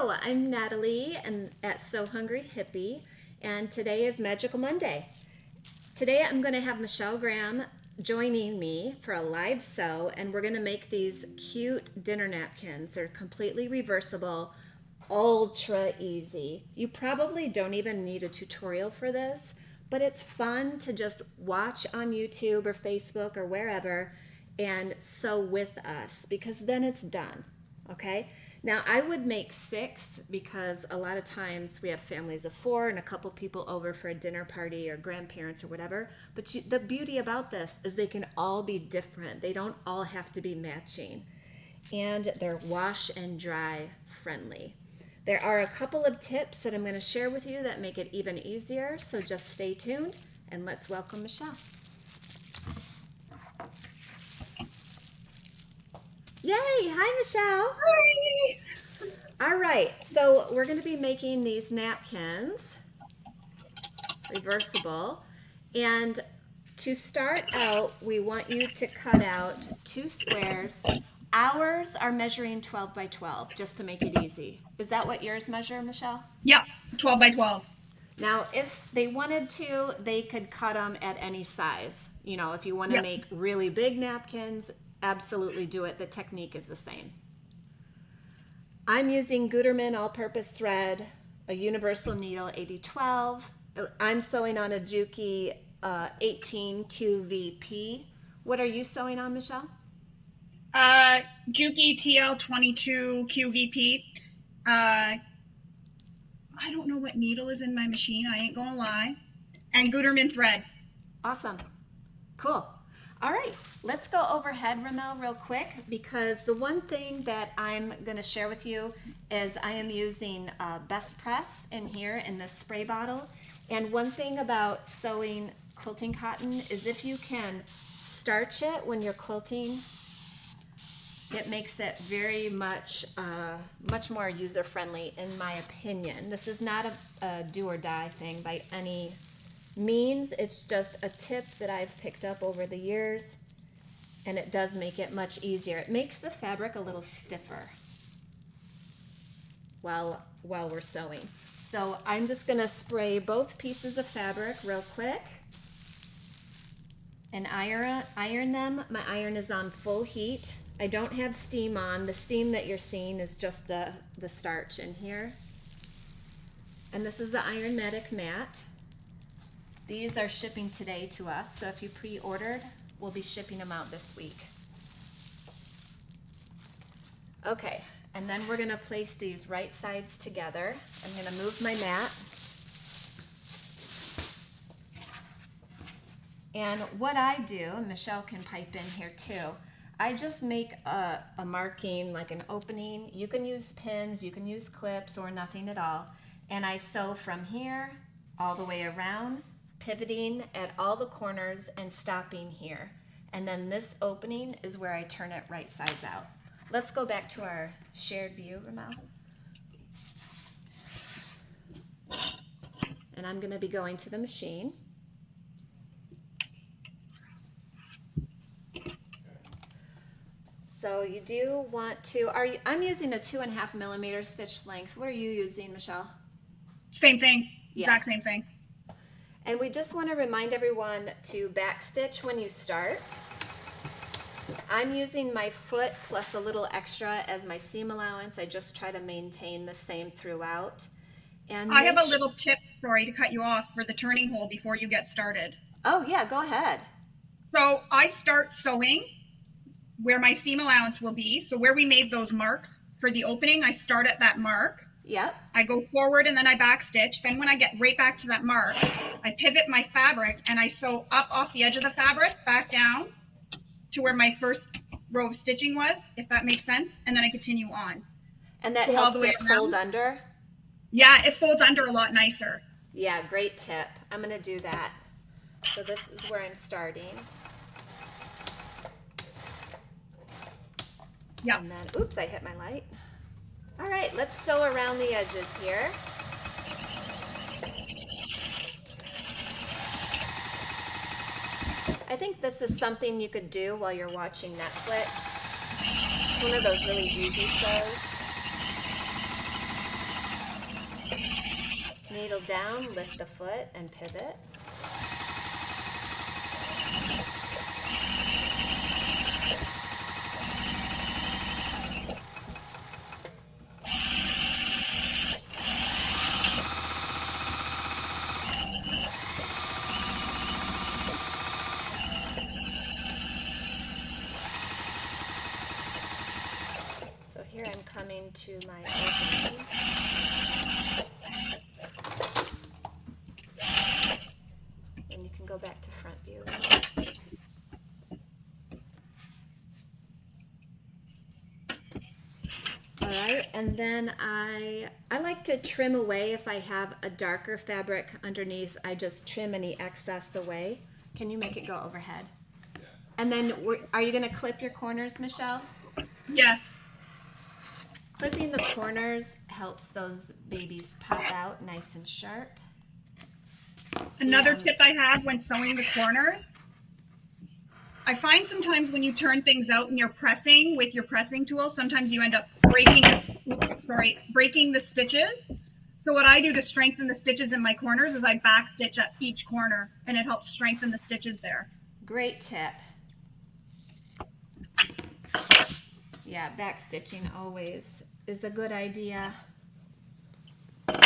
Hello, I'm Natalie and at So Hungry Hippie, and today is Magical Monday. Today I'm going to have Michelle Graham joining me for a live sew, and we're going to make these cute dinner napkins. They're completely reversible, ultra easy. You probably don't even need a tutorial for this, but it's fun to just watch on YouTube or Facebook or wherever and sew with us, because then it's done, okay? Now I would make 6 because a lot of times we have families of 4 and a couple people over for a dinner party or grandparents or whatever. But the beauty about this is they can all be different. They don't all have to be matching. And they're wash and dry friendly. There are a couple of tips that I'm going to share with you that make it even easier. So just stay tuned and let's welcome Michelle. Yay! Hi, Michelle. Hi. All right, so we're going to be making these napkins, reversible. And to start out, we want you to cut out 2 squares. Ours are measuring 12 by 12, just to make it easy. Is that what yours measure, Michelle? Yeah, 12 by 12. Now, if they wanted to, they could cut them at any size. You know, if you want to make really big napkins, absolutely do it. The technique is the same. I'm using Gutermann all-purpose thread, a universal needle 8012. I'm sewing on a Juki 18 QVP. What are you sewing on, Michelle? Juki TL22 QVP. I don't know what needle is in my machine. I ain't gonna lie. And Gutermann thread. Awesome. Cool. All right, let's go overhead, Ramel, real quick, because the one thing that I'm going to share with you is I am using Best Press in here in this spray bottle. And one thing about sewing quilting cotton is if you can starch it when you're quilting, it makes it very much more user-friendly, in my opinion. This is not a do or die thing by any means. It's just a tip that I've picked up over the years, and it does make it much easier. It makes the fabric a little stiffer while we're sewing. So I'm just going to spray both pieces of fabric real quick and iron them. My iron is on full heat. I don't have steam on. The steam that you're seeing is just the starch in here. And this is the Ironmatic mat. These are shipping today to us, so if you pre-ordered, we'll be shipping them out this week. Okay, and then we're going to place these right sides together. I'm going to move my mat. And what I do, and Michelle can pipe in here too, I just make a marking, like an opening. You can use pins, you can use clips, or nothing at all. And I sew from here all the way around, pivoting at all the corners and stopping here. And then this opening is where I turn it right sides out. Let's go back to our shared view, Ramel. And I'm going to be going to the machine. So you do want to, I'm using a 2.5 millimeter stitch length. What are you using, Michelle? Same thing, exact same thing. And we just want to remind everyone to backstitch when you start. I'm using my foot plus a little extra as my seam allowance. I just try to maintain the same throughout. And I have a little tip, sorry to cut you off, for the turning hole before you get started. Oh yeah, go ahead. So I start sewing where my seam allowance will be. So where we made those marks for the opening, I start at that mark. Yep. I go forward and then I backstitch. Then when I get right back to that mark, I pivot my fabric and I sew up off the edge of the fabric, back down to where my first row of stitching was, if that makes sense. And then I continue on. And that helps it fold under? Yeah, it folds under a lot nicer. Yeah, great tip. I'm going to do that. So this is where I'm starting. Yeah. And then, oops, I hit my light. All right, let's sew around the edges here. I think this is something you could do while you're watching Netflix. It's one of those really easy sews. needle down, lift the foot, and pivot. So here I'm coming to my opening. And you can go back to front view. All right, and then I like to trim away if I have a darker fabric underneath. I just trim any excess away. Can you make it go overhead? Yeah. And then are you going to clip your corners, Michelle? Yes. Clipping the corners helps those babies pop out nice and sharp. Another tip I have when sewing the corners, I find sometimes when you turn things out and you're pressing with your pressing tool, sometimes you end up breaking the stitches. So what I do to strengthen the stitches in my corners is I back stitch at each corner, and it helps strengthen the stitches there. Great tip. Yeah, back stitching always is a good idea. I'm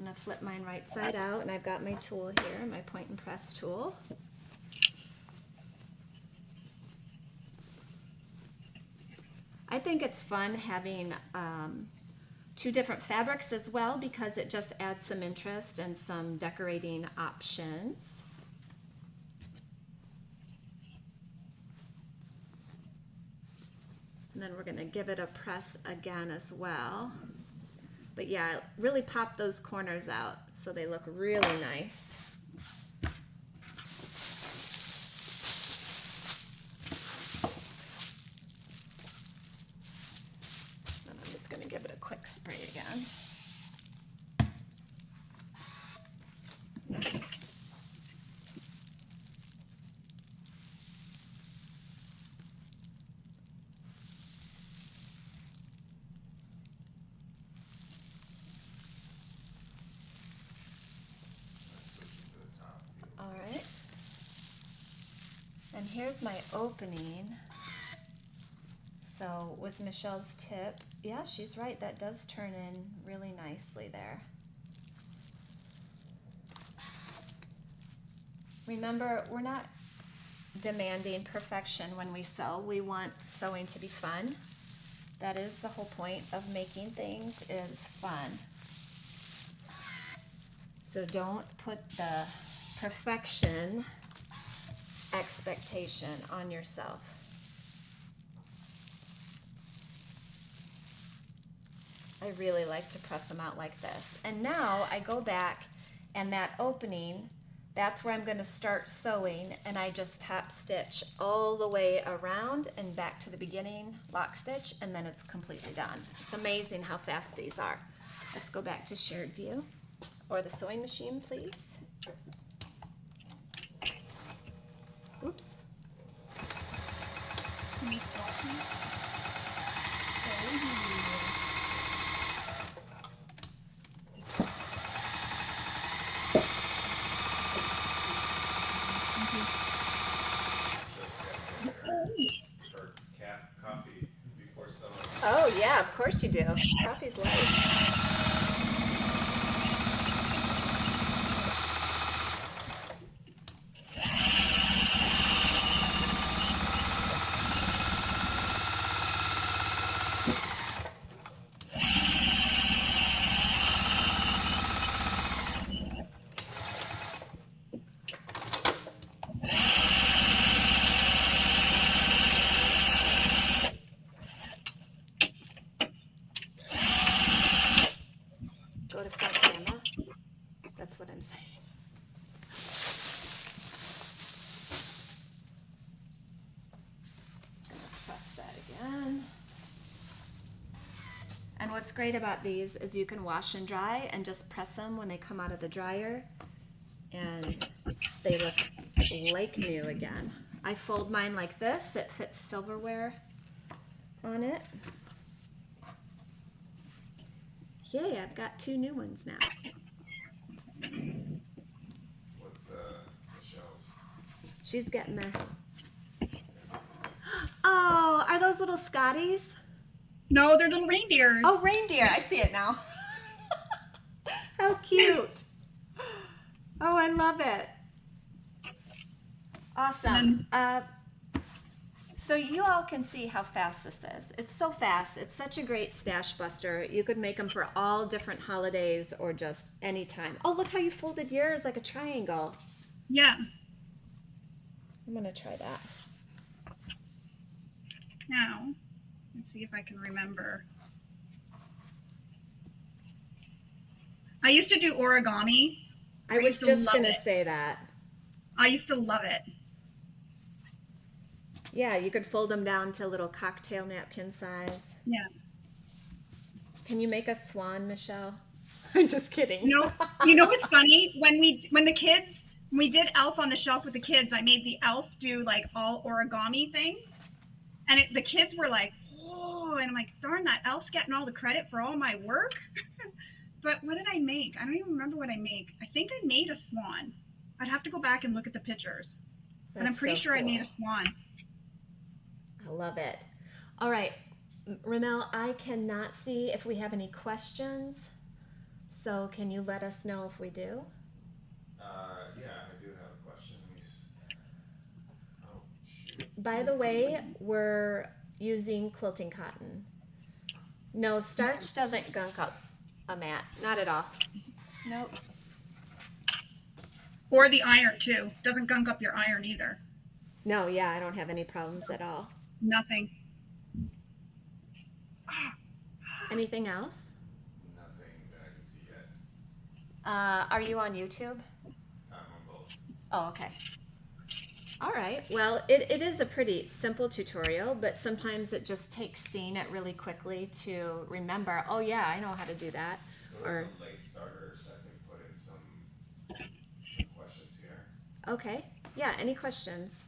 going to flip mine right side out, and I've got my tool here, my point and press tool. I think it's fun having two different fabrics as well, because it just adds some interest and some decorating options. And then we're going to give it a press again as well. But yeah, really pop those corners out so they look really nice. And I'm just going to give it a quick spray again. All right, and here's my opening. So with Michelle's tip, yeah, she's right, that does turn in really nicely there. Remember, we're not demanding perfection when we sew. We want sewing to be fun. That is the whole point of making things, is fun. So don't put the perfection expectation on yourself. I really like to press them out like this. And now I go back, and that opening, that's where I'm going to start sewing, and I just top stitch all the way around and back to the beginning, lock stitch, and then it's completely done. It's amazing how fast these are. Let's go back to shared view, or the sewing machine, please. Oops. Coffee before sewing. Oh yeah, of course you do. Coffee's light. Go to front camera. That's what I'm saying. Just gonna press that again. And what's great about these is you can wash and dry and just press them when they come out of the dryer, and they look like new again. I fold mine like this. It fits silverware on it. Yay, I've got 2 new ones now. What's Michelle's? She's getting there. Oh, are those little Scotties? No, they're little reindeers. Oh, reindeer. I see it now. How cute. Oh, I love it. Awesome. So you all can see how fast this is. It's so fast. It's such a great stash buster. You could make them for all different holidays or just any time. Oh, look how you folded yours like a triangle. Yeah. I'm going to try that. Now, let's see if I can remember. I used to do origami. I was used to just love going to it. say that. I used to love it. Yeah, you could fold them down to little cocktail napkin size. Yeah. Can you make a swan, Michelle? I'm just kidding. You know what's funny? When we did Elf on the Shelf with the kids, I made the elf do like all origami things. And the kids were like, oh, and I'm like, darn, that elf's getting all the credit for all my work. But what did I make? I don't even remember what I make. I think I made a swan. I'd have to go back and look at the pictures. But I'm pretty sure I made a swan. I love it. All right, Ramel, I cannot see if we have any questions. So can you let us know if we do? Yeah, I do have a question. Oh, shoot. By the way, we're using quilting cotton. No, starch doesn't gunk up a mat. Not at all. Nope. Or the iron too. Doesn't gunk up your iron either. No, yeah, I don't have any problems at all. Nothing. Anything else? Nothing that I can see yet. Are you on YouTube? I'm on both. Oh, okay. All right. Well, it is a pretty simple tutorial, but sometimes it just takes seeing it really quickly to remember, oh yeah, I know how to do that. There Or were some late starters. I can put in some questions here. okay. Yeah, any questions?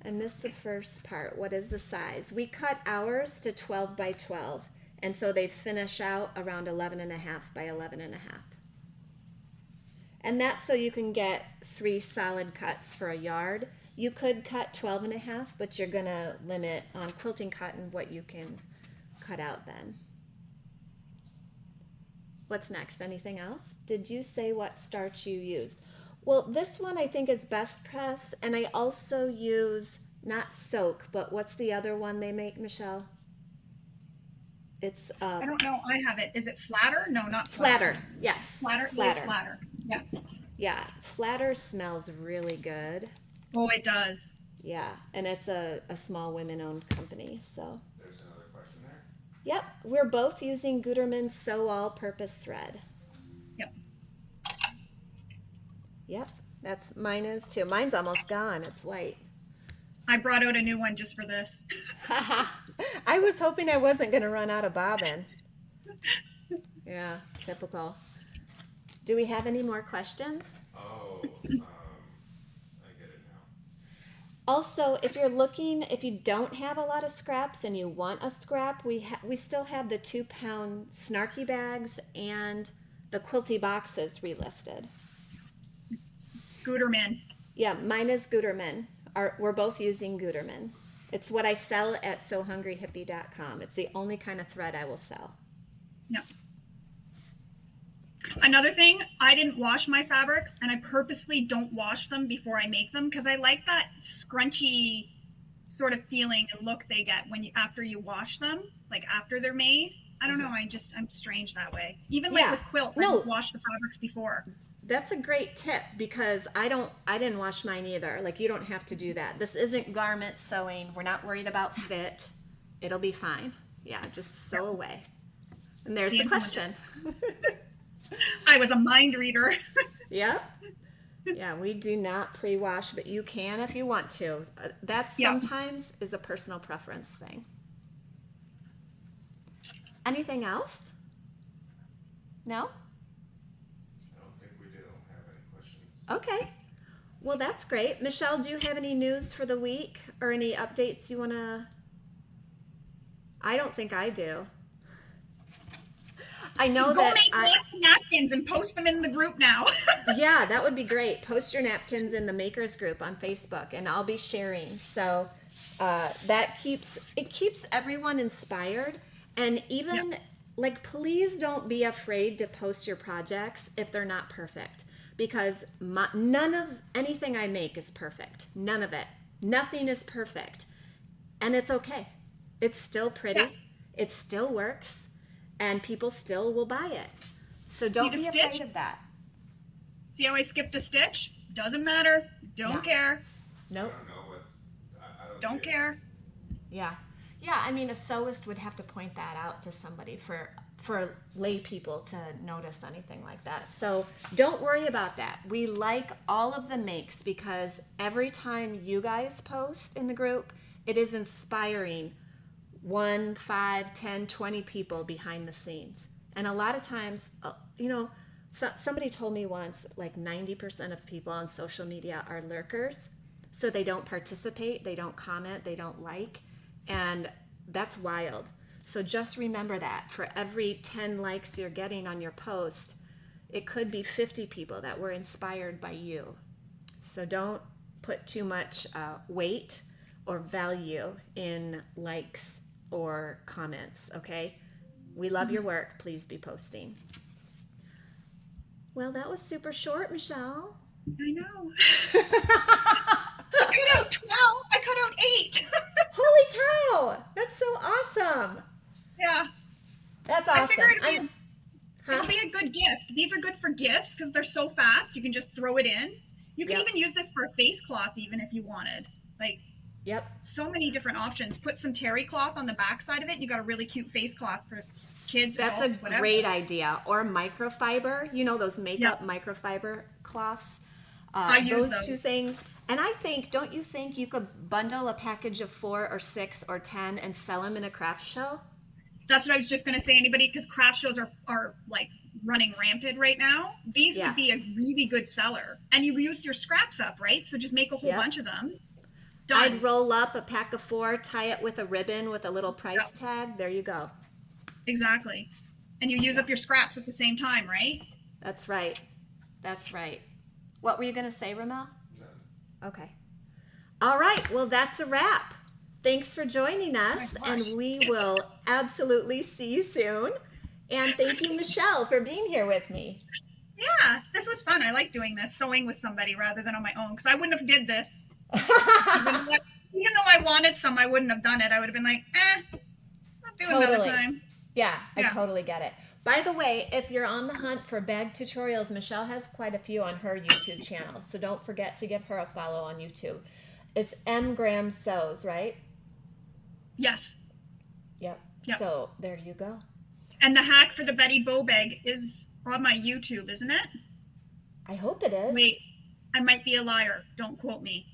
I missed the first part. What is the size? We cut ours to 12 by 12, and so they finish out around 11 and a half by 11 and a half. And that's so you can get 3 solid cuts for a yard. You could cut 12 and a half, but you're gonna limit on quilting cotton what you can cut out then. What's next? Anything else? Did you say what starch you used? Well, this one I think is best press, and I also use not soak, but what's the other one they make, Michelle? It's I don't know. I have it. Is it flatter? No, not flatter. Yes, Flatter. Flatter. Flatter. Yeah. Yeah, flatter smells really good. Oh, it does. Yeah, and it's a small women-owned company, so. There's another question there. Yep, we're both using Guterman's Sew All-Purpose Thread. Yep. Yep, that's mine is too. Mine's almost gone. It's white. I brought out a new one just for this. I was hoping I wasn't going to run out of bobbin. Yeah, typical. Do we have any more questions? Oh, I get it now. Also, if you're looking, if you don't have a lot of scraps and you want a scrap, we still have the 2-pound snarky bags and the quilty boxes relisted. Guterman. Yeah, mine is Guterman. We're both using Guterman. It's what I sell at SoHungryHippie.com. It's the only kind of thread I will sell. No. Another thing, I didn't wash my fabrics, and I purposely don't wash them before I make them because I like that scrunchy sort of feeling and look they get after you wash them, like after they're made. I don't know. I'm strange that way. Even like with quilts, I don't wash the fabrics before. That's a great tip because I didn't wash mine either. Like, you don't have to do that. This isn't garment sewing. We're not worried about fit. It'll be fine. Yeah, just sew away. And there's the question. I was a mind reader. Yep. Yeah, we do not pre-wash, but you can if you want to. That sometimes is a personal preference thing. Anything else? No? Okay. Well, that's great. Michelle, do you have any news for the week or any updates you want to? I don't think I do. I know Go that make lots of napkins and post them in the group now. yeah, that would be great. Post your napkins in the makers group on Facebook, and I'll be sharing. So that keeps everyone inspired, and even like, please don't be afraid to post your projects if they're not perfect, because none of anything I make is perfect. None of it. Nothing is perfect, and it's okay. It's still pretty. Yeah. It still works, and people still will buy it. So don't Need be a afraid stitch? of that. See how I skipped a stitch? Doesn't matter. Don't No. care. Nope. I don't know what's, I don't Don't see it. care. Yeah. Yeah, I mean, a sewist would have to point that out to somebody for lay people to notice anything like that. So don't worry about that. We like all of the makes because every time you guys post in the group, it is inspiring 1, 5, 10, 20 people behind the scenes. And a lot of times, somebody told me once, like 90% of people on social media are lurkers. So they don't participate, they don't comment, they don't like. And that's wild. So just remember that for every 10 likes you're getting on your post, it could be 50 people that were inspired by you. So don't put too much weight or value in likes or comments, okay? We love your work. Please be posting. Well, that was super short, Michelle. I know. I cut out 12. I cut out 8. Holy cow! That's so awesome. Yeah. That's I awesome. figured it'll be a good gift. These are good for gifts because they're so fast. You can just throw it in. You can even use this for a face cloth even if you wanted. Like, Yep. so many different options. Put some terry cloth on the back side of it. And you got a really cute face cloth for kids, That's adults, a whatever. great idea. Or microfiber, those makeup microfiber cloths. I use those two things. And I think, don't you think you could bundle a package of 4 or 6 or 10 and sell them in a craft show? That's what I was just going to say. Anybody, because craft shows are like running rampant right now. These would be a really good seller. And you use your scraps up, right? So just make a whole bunch of them. Done. I'd roll up a pack of 4, tie it with a ribbon with a little price tag. There you go. Exactly. And you use up your scraps at the same time, right? That's right. That's right. What were you going to say, Ramel? No. Okay. All right. Well, that's a wrap. Thanks for joining us, and we will absolutely see you soon. And thank you, Michelle, for being here with me. Yeah, this was fun. I like doing this, sewing with somebody rather than on my own, because I wouldn't have did this. Even though I wanted some, I wouldn't have done it. I would have been like, I'll do another time. Yeah, I totally get it. By the way, if you're on the hunt for bag tutorials, Michelle has quite a few on her YouTube channel, so don't forget to give her a follow on YouTube. It's M. Graham Sews, right? Yes. Yep. So there you go. And the hack for the Betty Bow bag is on my YouTube, isn't it? I hope it is. Wait, I might be a liar. Don't quote me.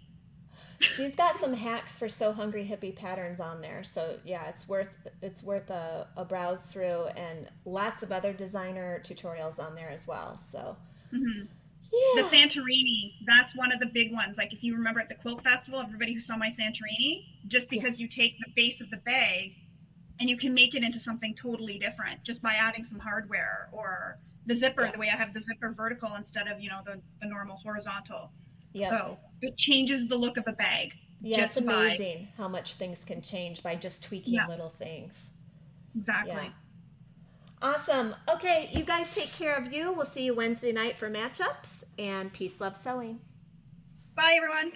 She's got some hacks for So Hungry Hippie patterns on there. So yeah, it's worth a browse through, and lots of other designer tutorials on there as well. So The Santorini, that's one of the big ones. Like if you remember at the quilt festival, everybody who saw my Santorini, just because you take the base of the bag and you can make it into something totally different just by adding some hardware, or the zipper, the way I have the zipper vertical instead of, the normal horizontal. So it changes the look of a bag. Yeah, it's amazing how much things can change by just tweaking little things. Exactly. Yeah. Awesome. Okay, you guys take care of you. We'll see you Wednesday night for matchups, and peace, love, sewing. Bye, everyone.